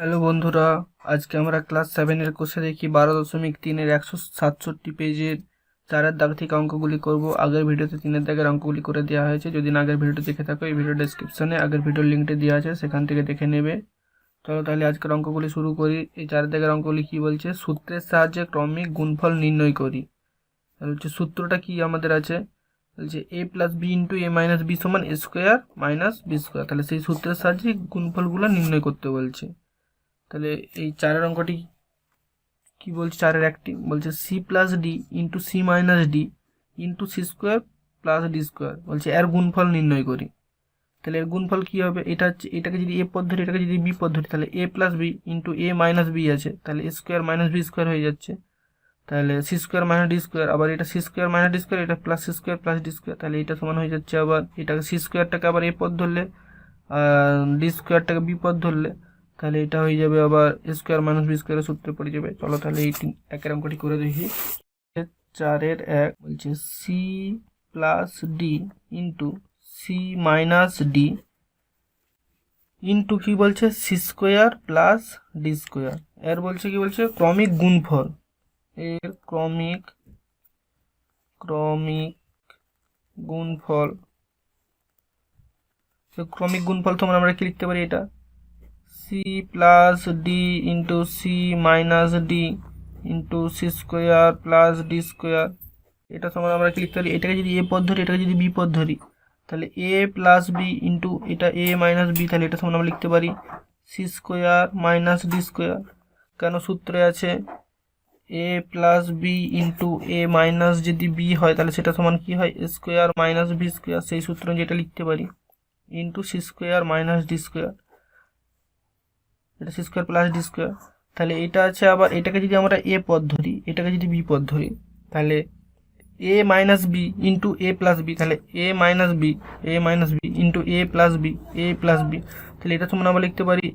Hello বন্ধুরা, আজকে আমরা ক্লাস 7-এর কোষে দেখি 12.3-এর 167 পেজের 4-এর দাগ থেকে অঙ্কগুলি করব। আগের ভিডিওতে 3-এর দাগের অঙ্কগুলি করে দেওয়া হয়েছে। যদি না আগের ভিডিও দেখে থাকো, এই ভিডিও ডেসক্রিপশনে আগের ভিডিওর লিঙ্কটা দেওয়া আছে, সেখান থেকে দেখে নেবে। চলো তাহলে আজকের অঙ্কগুলি শুরু করি। এই 4-এর দাগের অঙ্কগুলি কি বলছে? সূত্রের সাহায্যে ক্রমিক গুণফল নির্ণয় করি। তাহলে হচ্ছে সূত্রটা কি আমাদের আছে? বলছে a plus B into A minus B সমান A square minus B square. তাহলে সেই সূত্রের সাহায্যে গুণফলগুলো নির্ণয় করতে বলছে। তাহলে এই 4-এর অঙ্কটি কি বলছে? 4-এর একটি বলছে C plus D into C minus D into C square plus D square. বলছে এর গুণফল নির্ণয় করি। তাহলে এর গুণফল কি হবে? এটা হচ্ছে, এটাকে যদি এ পদ ধরি, এটাকে যদি বি পদ ধরি, তাহলে A plus B into A minus B আছে, তাহলে A square minus B square হয়ে যাচ্ছে। তাহলে C square minus D square, আবার এটা C square minus D square, এটা plus C square plus D square, তাহলে এটা সমান হয়ে যাচ্ছে। আবার এটাকে সি স্কোয়ারটাকে আবার এ পদ ধরলে, ডি স্কোয়ারটাকে বি পদ ধরলে, তাহলে এটা হয়ে যাবে আবার এ স্কোয়ার মাইনাস বি স্কোয়ারের সূত্রে পড়ে যাবে। চলো তাহলে এই একের অঙ্কটি করে দেখি। 4-এর 1 বলছে C plus D into C minus D into কি বলছে? C square plus D square. এর বলছে কি বলছে? ক্রমিক গুণফল। এর ক্রমিক গুণফল। ক্রমিক গুণফল তোমরা আমরা কি লিখতে পারি? এটা C plus D into C minus D into C square plus D square. এটা সমান আমরা কি লিখতে পারি? এটাকে যদি এ পদ ধরি, এটাকে যদি বি পদ ধরি, তাহলে এ প্লাস বি ইন্টু এটা এ মাইনাস বি, তাহলে এটা সমান আমরা লিখতে পারি C square minus D square. কেন? সূত্রে আছে A plus B into A minus যদি বি হয়, তাহলে সেটা সমান কি হয়? A square minus B square. সেই সূত্র যেটা লিখতে পারি into C square minus D square, এটা C square plus D square. তাহলে এটা আছে, আবার এটাকে যদি আমরা এ পদ ধরি, এটাকে যদি বি পদ ধরি, তাহলে A minus B into A plus B, তাহলে A minus B into A plus B, তাহলে এটা সমান আমরা লিখতে পারি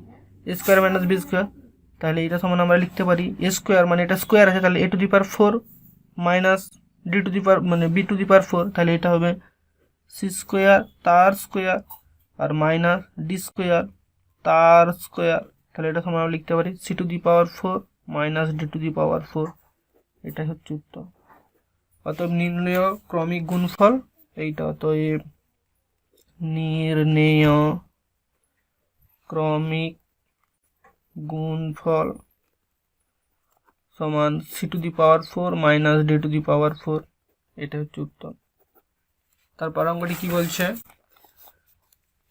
এ স্কোয়ার মাইনাস বি স্কোয়ার। তাহলে এটা সমান আমরা লিখতে পারি এ স্কোয়ার, মানে এটা স্কোয়ার আছে, তাহলে A to the power 4 minus D to the power মানে বি টু দি পাওয়ার 4, তাহলে এটা হবে সি স্কোয়ার তার স্কোয়ার আর মাইনাস ডি স্কোয়ার তার স্কোয়ার। তাহলে এটা সমান আমরা লিখতে পারি C to the power 4 minus D to the power 4। এটাই হচ্ছে উত্তর। অতএব নির্ণেয় ক্রমিক গুণফল এইটা। অতএব নির্ণেয় ক্রমিক গুণফল সমান C to the power 4 minus D to the power 4। এটা হচ্ছে উত্তর। তারপর অঙ্কটি কি বলছে?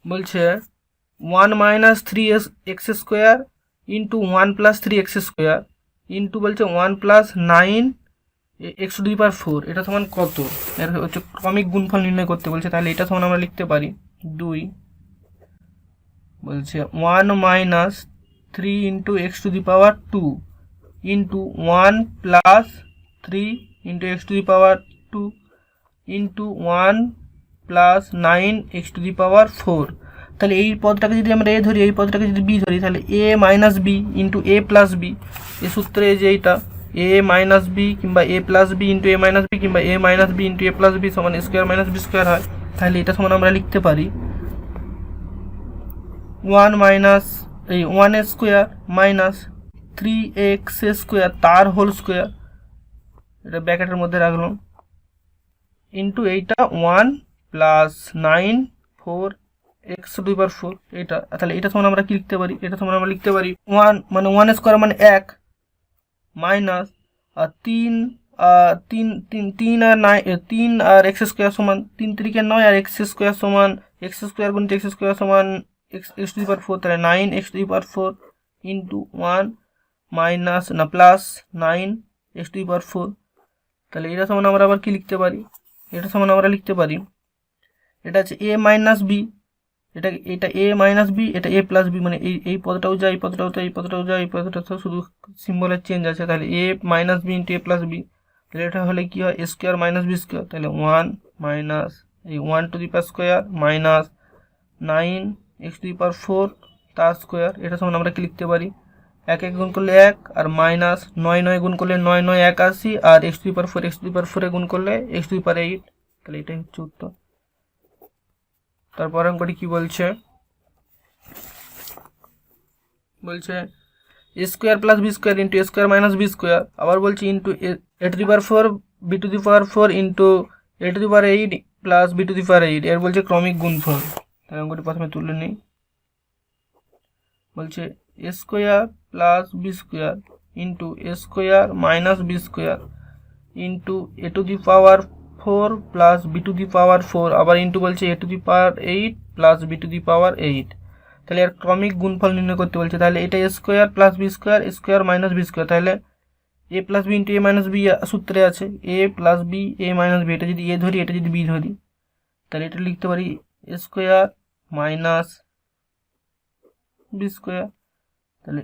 বলছে 1 minus 3x square into 1 plus 3x square into বলছে 1 plus 9 X to the power 4, এটা সমান কত? এর হচ্ছে ক্রমিক গুণফল নির্ণয় করতে বলছে। তাহলে এটা সমান আমরা লিখতে পারি 2 বলছে 1 minus 3 into X to the power 2 into 1 plus 3 into X to the power 2 into 1 plus 9 X to the power 4। তাহলে এই পদটাকে যদি আমরা এ ধরি, এই পদটাকে যদি বি ধরি, তাহলে A minus B into A plus B. এই সূত্রে যে এইটা এ মাইনাস বি কিংবা এ plus B into A minus B কিংবা এ minus B into A plus B সমান A square minus B square হয়। তাহলে এটা সমান আমরা লিখতে পারি 1 মাইনাস এই 1 স্কোয়ার মাইনাস 3x স্কোয়ার তার হোল স্কোয়ার, এটা ব্র্যাকেটের মধ্যে রাখলাম, ইন্টু এইটা 1 plus 9 4 X to the power 4। এটা তাহলে এটা সমান আমরা কি লিখতে পারি? এটা সমান আমরা লিখতে পারি 1 মানে 1 স্কোয়ার মানে 1 মাইনাস 3 3 আর 9 3 আর এক্স স্কোয়ার সমান 3 3 9 আর এক্স স্কোয়ার সমান এক্স স্কোয়ার গুণিত এক্স স্কোয়ার সমান এক্স টু দি পাওয়ার 4, তাহলে 9 X to the power 4 into 1 minus না plus 9 X to the power 4। তাহলে এটা সমান আমরা আবার কি লিখতে পারি? এটা সমান আমরা লিখতে পারি, এটা হচ্ছে এ মাইনাস বি, এটা এ মাইনাস বি, এটা এ প্লাস বি, মানে এই পদটাও যায়, এই পদটাও যায়, এই পদটাও যায়, এই পদটাও শুধু সিম্বলের চেঞ্জ আছে। তাহলে A minus B into A plus B, তাহলে এটা হলে কি হয়? A square minus B square. তাহলে 1 মাইনাস এই 1 to the power square minus 9 X to the power 4 তার স্কোয়ার। এটা সমান আমরা কি লিখতে পারি? 1 1 গুণ করলে 1 আর মাইনাস 9 9 গুণ করলে 9 9 81 আর X to the power 4 X to the power 4 গুণ করলে এক্স টু দি পাওয়ার 8। তাহলে এটাই হচ্ছে উত্তর। তারপর অঙ্কটি কি বলছে? বলছে A square plus B square into A square minus B square, আবার বলছি into A to the power 4 B to the power 4 into A to the power 8 plus B to the power 8, এর বলছে ক্রমিক গুণফল। তাহলে অঙ্কটি প্রথমে তুলে নিই। বলছে A square plus B square into A square minus B square into A to the power 4 plus B to the power 4, আবার ইন্টু বলছে A to the power 8 plus B to the power 8। তাহলে এর ক্রমিক গুণফল নির্ণয় করতে বলছে। তাহলে এটা A square plus B square square minus B square, তাহলে A plus B into A minus B সূত্রে আছে A plus B A minus B, এটা যদি এ ধরি এটা যদি বি ধরি তাহলে এটা লিখতে পারি এ স্কোয়ার মাইনাস বি স্কোয়ার। তাহলে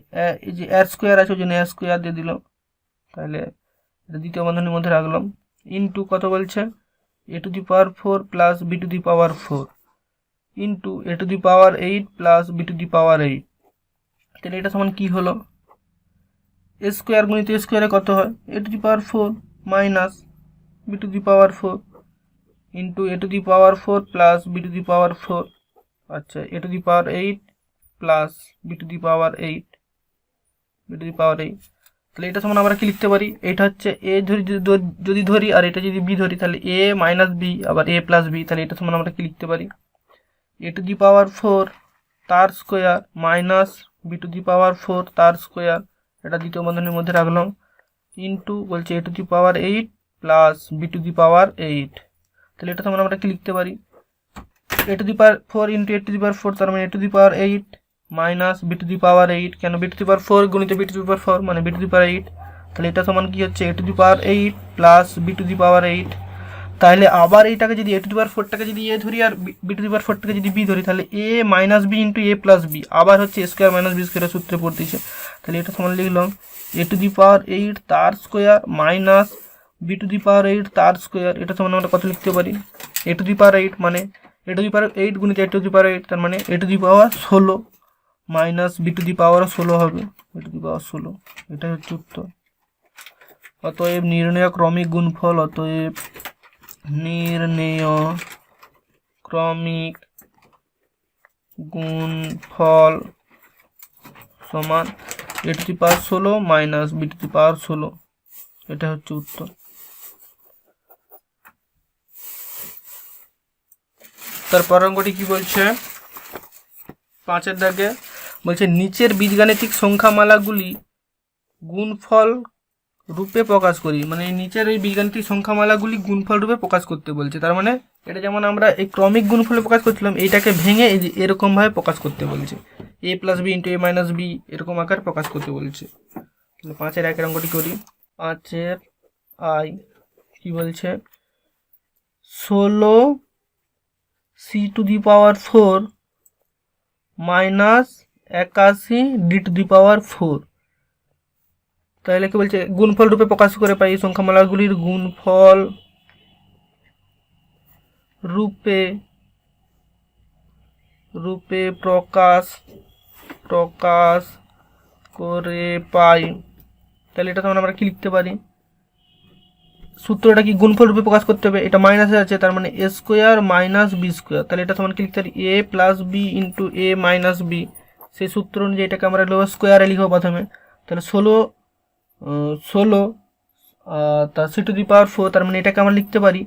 এই যে এর স্কোয়ার আছে ওই জন্য এর স্কোয়ার দিয়ে দিল, তাহলে এটা দ্বিতীয় বন্ধনীর মধ্যে রাখলাম ইন্টু কত বলছে A to the power 4 plus B to the power 4 into A to the power 8 plus B to the power 8। তাহলে এটা সমান কি হলো, এ স্কোয়ার গুণিত এ স্কোয়ারে কত হয় A to the power 4 minus B to the power 4 into A to the power 4 plus B to the power 4, আচ্ছা A to the power 8 plus B to the power 8 B to the power 8। তাহলে এটা সমান আমরা কি লিখতে পারি, এটা হচ্ছে এ যদি ধরি আর এটা যদি বি ধরি তাহলে এ মাইনাস বি আবার এ প্লাস বি, তাহলে এটা সমান আমরা কি লিখতে পারি এ টু দি পাওয়ার 4 তার square minus B to the power 4 তার স্কোয়ার, এটা দ্বিতীয় বন্ধনীর মধ্যে রাখলাম ইন্টু বলছে A to the power 8 plus B to the power 8। তাহলে এটা সমান আমরা কি লিখতে পারি A to the power 4 into A to the power 4, তার মানে এ to the power 8 minus B to the power 8, কেন বি টু দি পাওয়ার 4 গুণিত বি টু দি পাওয়ার 4 মানে বি টু দি পাওয়ার 8। তাহলে এটা সমান কি হচ্ছে A to the power 8 plus B to the power 8। তাহলে আবার এইটাকে যদি এ টু দি পাওয়ার 4টাকে যদি এ ধরি আর বি টু দি পাওয়ার 4টাকে যদি বি ধরি তাহলে A minus B into A plus B, আবার হচ্ছে এ স্কোয়ার মাইনাস বি স্কোয়ারের সূত্রে পড়তেছে। তাহলে এটা সমান লিখলাম এ টু দি পাওয়ার 8 তার square minus B to the power 8 তার স্কোয়ার, এটা সমান আমরা কত লিখতে পারি এ টু দি পাওয়ার 8 মানে এ টু দি পাওয়ার 8 গুণিত এ টু দি পাওয়ার 8, তার মানে এ to the power 16 minus B to the power 16 হবে, এ টু দি পাওয়ার 16, এটা হচ্ছে উত্তর। অতএব নির্ণয় ক্রমিক গুণফল, অতএব নির্ণেয় ক্রমিক গুণফল সমান a to the power 16 minus B to the power 16, এটা হচ্ছে উত্তর। তারপর অঙ্কটি কি বলছে 5-এর দাগে বলছে নিচের বীজগাণিতিক সংখ্যামালাগুলি গুণফল রূপে প্রকাশ করি, মানে নিচের এই বীজগাণিতিক সংখ্যামালাগুলি গুণফল রূপে প্রকাশ করতে বলছে। তার মানে এটা যেমন আমরা এই ক্রমিক গুণফলে প্রকাশ করছিলাম এইটাকে ভেঙে এই যে এরকমভাবে প্রকাশ করতে বলছে এ plus B into A minus B এরকম আকার প্রকাশ করতে বলছে। তাহলে 5-এর 1-এর অঙ্কটি করি। 5-এর আই কি বলছে 16 c to the power 4 minus 81 d to the power 4। তাহলে কি বলছে গুণফল রূপে প্রকাশ করে পাই সংখ্যামালাগুলির গুণফল রূপে প্রকাশ করে পাই। তাহলে এটা তখন আমরা কি লিখতে পারি সূত্রটা কি গুণফল রূপে প্রকাশ করতে হবে, এটা মাইনাসে আছে তার মানে এ স্কোয়ার মাইনাস বি স্কোয়ার। তাহলে এটা সমান কি লিখতে পারি এ plus B into A minus B, সেই সূত্র অনুযায়ী এটাকে আমরা স্কোয়ারে লিখবো প্রথমে। তাহলে 16 তার সি টু দি পাওয়ার 4, তার মানে এটাকে আমরা লিখতে পারি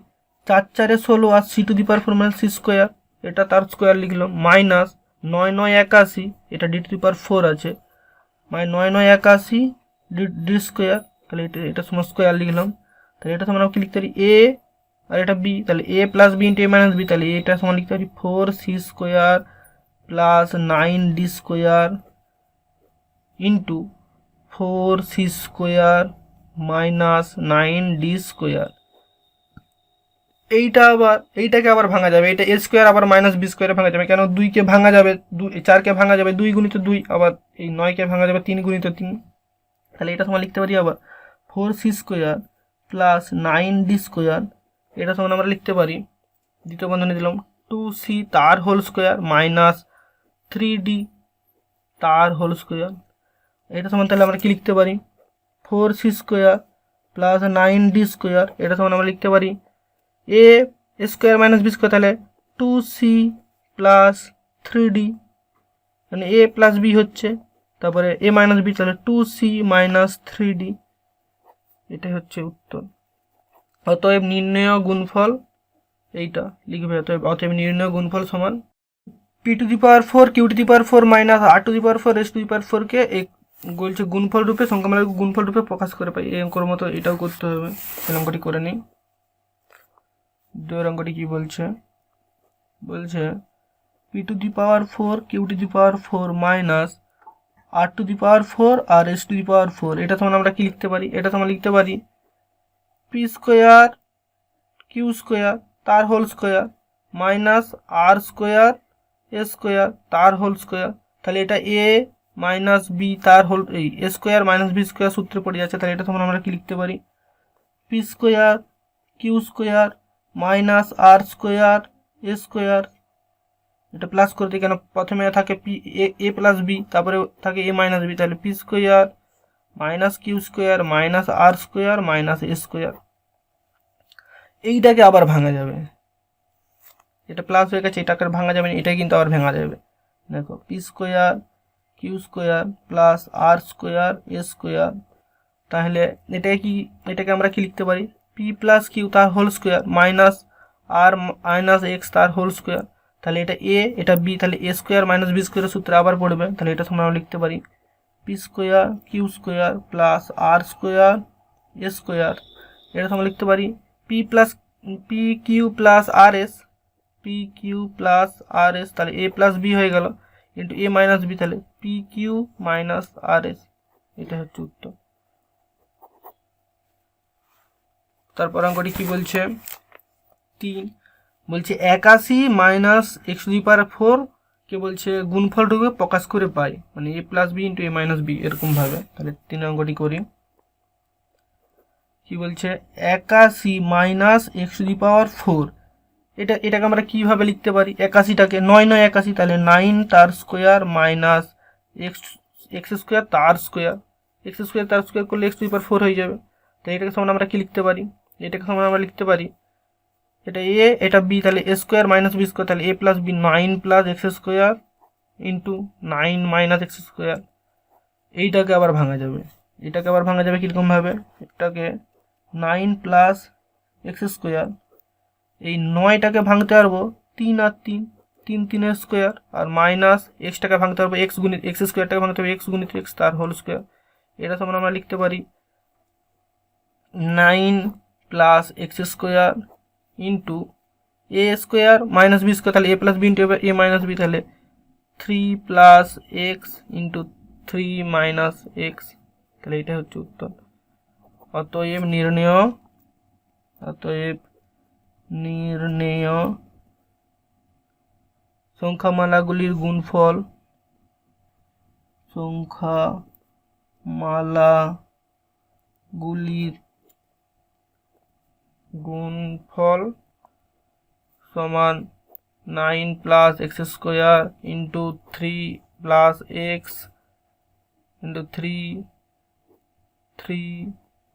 4×4 16 আর সি টু দি পাওয়ার 4 মানে সি স্কোয়ার, এটা তার স্কোয়ার লিখলাম মাইনাস 9 9 81, এটা ডি টু দি পাওয়ার 4 আছে মানে 9 9 81 ডি স্কোয়ার, তাহলে এটা সময় স্কোয়ার লিখলাম। তাহলে এটা সমান কি লিখতে পারি এ আর এটা বি, তাহলে A plus B into A minus B, তাহলে এটা সমান লিখতে পারি 4c square plus 9d square into 4c square minus 9d square. এইটাকে আবার ভাঙা যাবে, এটা এ স্কোয়ার আবার মাইনাস বি স্কোয়ারে ভাঙা যাবে, কেন 2কে ভাঙা যাবে 4কে ভাঙা যাবে 2 গুণিত 2, আবার এই 9কে ভাঙা যাবে 3 গুণিত 3। তাহলে এটা সমান লিখতে পারি আবার 4c square plus 9d square, এটা সমান আমরা লিখতে পারি দ্বিতীয় বন্ধনী দিলাম 2c তার হোল স্কোয়ার মাইনাস 3d তার হোল স্কোয়ার। এটা সমান তাহলে আমরা কি লিখতে পারি 4c square plus 9d square, এটা সমান আমরা লিখতে পারি এ স্কোয়ার মাইনাস বি স্কোয়ার, তাহলে 2c প্লাস 3d মানে এ প্লাস বি হচ্ছে তারপরে a মাইনাস বি, তাহলে 2c মাইনাস 3d, এটাই হচ্ছে উত্তর। অতএব নির্ণেয় গুণফল এইটা লিখবে। অতএব নির্ণেয় গুণফল সমান p⁴ q⁴ minus r⁴ s⁴ কে বলছে গুণফল রূপে, সংখ্যামালার গুণফল রূপে প্রকাশ করে পাই। এই অঙ্কের মতো এটাও করতে হবে। এই অঙ্কটি করে নিই। 2 অঙ্কটি কি বলছে? বলছে p⁴ q⁴ মাইনাস r⁴ আর s⁴। এটা সমান আমরা কি লিখতে পারি? এটা সমান লিখতে পারি p² q² তার whole square minus r² s² তার হোল স্কোয়ার। তাহলে এটা a মাইনাস বি তার হোল, এই a² মাইনাস b² সূত্রে পড়ে যাচ্ছে। তাহলে এটা সমান আমরা কি লিখতে পারি? p² q² minus r² s²। এটা প্লাস করতে কেন, প্রথমে থাকে a প্লাস বি, তারপরে থাকে a মাইনাস বি, তাহলে p² minus q² minus r² minus s²। এইটাকে আবার ভাঙা যাবে, এটা প্লাস হয়ে গেছে, এটাকে ভাঙা যাবে না, এটাই কিন্তু আবার ভাঙা যাবে। দেখো p² q² plus r² s²। তাহলে এটাকে আমরা কি লিখতে পারি? p প্লাস কিউ তার হোল স্কোয়ার মাইনাস আর মাইনাস এক্স তার হোল স্কোয়ার। তাহলে এটা a, এটা b, তাহলে a² মাইনাস b² সূত্রে আবার পড়বে। তাহলে এটা সমান আমরা লিখতে পারি p² q² plus r² s²। এটা সমান লিখতে পারি p q plus rs, pq plus rs, তাহলে a প্লাস b হয়ে গেল ইন্টু a মাইনাস b, তাহলে pq মাইনাস rs। এটা হচ্ছে উত্তর। তারপর অঙ্কটি কি বলছে? 3 বলছে 81 মাইনাস x⁴ কে বলছে গুণফল রূপে প্রকাশ করে পাই, মানে a plus B into a minus B, এরকম ভাবে। তাহলে 3 অঙ্কটি করি। কি বলছে? 81 মাইনাস x⁴, এটাকে আমরা কিভাবে লিখতে পারি? 81টাকে 9 9 81, তাহলে 9 তার স্কোয়ার মাইনাস x² তার স্কোয়ার, x² তার স্কোয়ার করলে x⁴ হয়ে যাবে। তো এটাকে সমান আমরা কি লিখতে পারি? এটাকে সমান আমরা লিখতে পারি, এটা a এটা b, তাহলে a² মাইনাস b², তাহলে a plus b 9 plus x² into 9 minus x²। এইটাকে আবার ভাঙা যাবে, এটাকে আবার ভাঙা যাবে কীরকম ভাবে? এটাকে 9 প্লাস x², এই 9টাকে ভাঙতে পারবো 3 আর 3, 3 3 স্কোয়ার, আর মাইনাস এক্সটাকে ভাঙতে পারবো x গুণিত x²টাকে ভাঙতে পারবো x গুণিত x তার হোল স্কোয়ার। এটা সমান আমরা লিখতে পারি 9 plus x² into a² minus b², তাহলে a plus B into a minus B, তাহলে 3 plus X into 3 minus X. তাহলে এটা হচ্ছে উত্তর। অতএব নির্ণেয় সংখ্যামালাগুলির গুণফল সমান 9 plus x² into 3 plus X into 3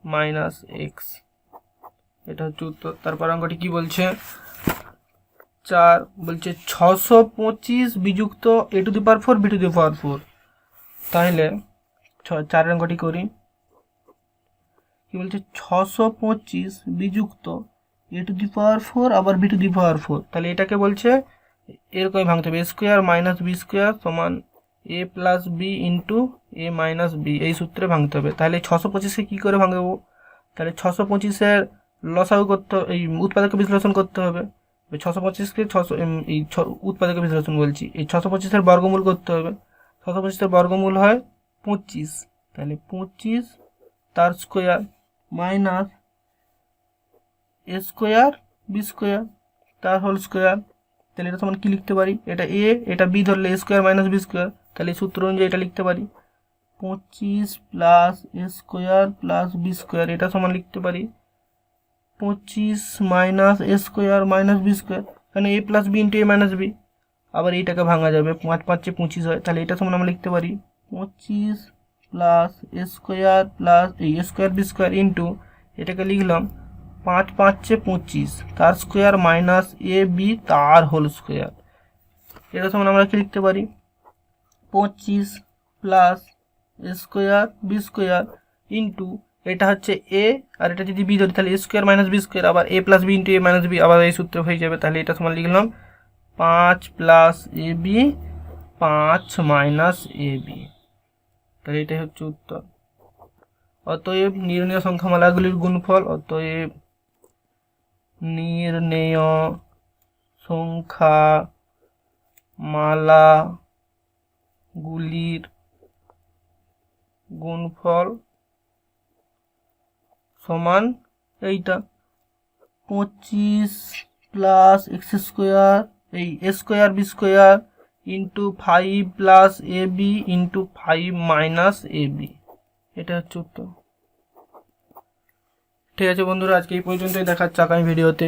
minus x. এটা হচ্ছে উত্তর। তারপর অঙ্কটি কি বলছে? 4 বলছে 625 বিযুক্ত a⁴ b⁴। তাহলে 4 অঙ্কটি করি। কি বলছে? 625 বিযুক্ত a⁴ আবার b⁴। তাহলে এটাকে বলছে এরকমই ভাঙতে হবে, a² মাইনাস b² সমান a plus B into a minus B, এই সূত্রে ভাঙতে হবে। তাহলে 625কে কী করে ভাঙবো? তাহলে 625-এর লসাগু করতে, এই উৎপাদকে বিশ্লেষণ করতে হবে। 625কে এই উৎপাদকে বিশ্লেষণ বলছি, এই 625-এর বর্গমূল করতে হবে। 625-এর বর্গমূল হয় 25, তাহলে 25 তার স্কোয়ার মাইনাস a² b² তার হোল স্কোয়ার। তাহলে এটা সমান কি লিখতে পারি? এটা a এটা b ধরলে a² মাইনাস b², তাহলে সূত্র অনুযায়ী এটা লিখতে পারি 25 প্লাস a² প্লাস b²। এটা সমান লিখতে পারি 25 মাইনাস a² মাইনাস b², কারণ a plus B into a minus B. আবার এইটাকে ভাঙা যাবে, 5 5 25 হয়, তাহলে এটা সমান আমরা লিখতে পারি 25 প্লাস a² প্লাস এই a² b² ইন্টু এটাকে লিখলাম 5 5 25 তার স্কোয়ার মাইনাস এ বি তার হোল স্কোয়ার। এটা সমান আমরা কি লিখতে পারি? 25 প্লাস এ স্কোয়ার বি স্কোয়ার ইন্টু এটা হচ্ছে এ আর এটা যদি বি ধরি তাহলে A square minus B square, আবার এ plus B into A minus B আবার এই সূত্র হয়ে যাবে। তাহলে এটা সমান লিখলাম 5 plus a B 5 minus a B. তাহলে এটাই হচ্ছে উত্তর। অতএব নির্ণেয় সংখ্যামালাগুলির গুণফল, অতএব নির্ণেয় সংখ্যামালাগুলির গুণফল সমান এইটা 25 প্লাস এক্স স্কোয়ার এই a square b square into 5 plus a b into 5 minus a b. এটা হচ্ছে উত্তর। ঠিক আছে বন্ধুরা, আজকে এই পর্যন্তই, দেখাচ্ছে আগামী ভিডিওতে।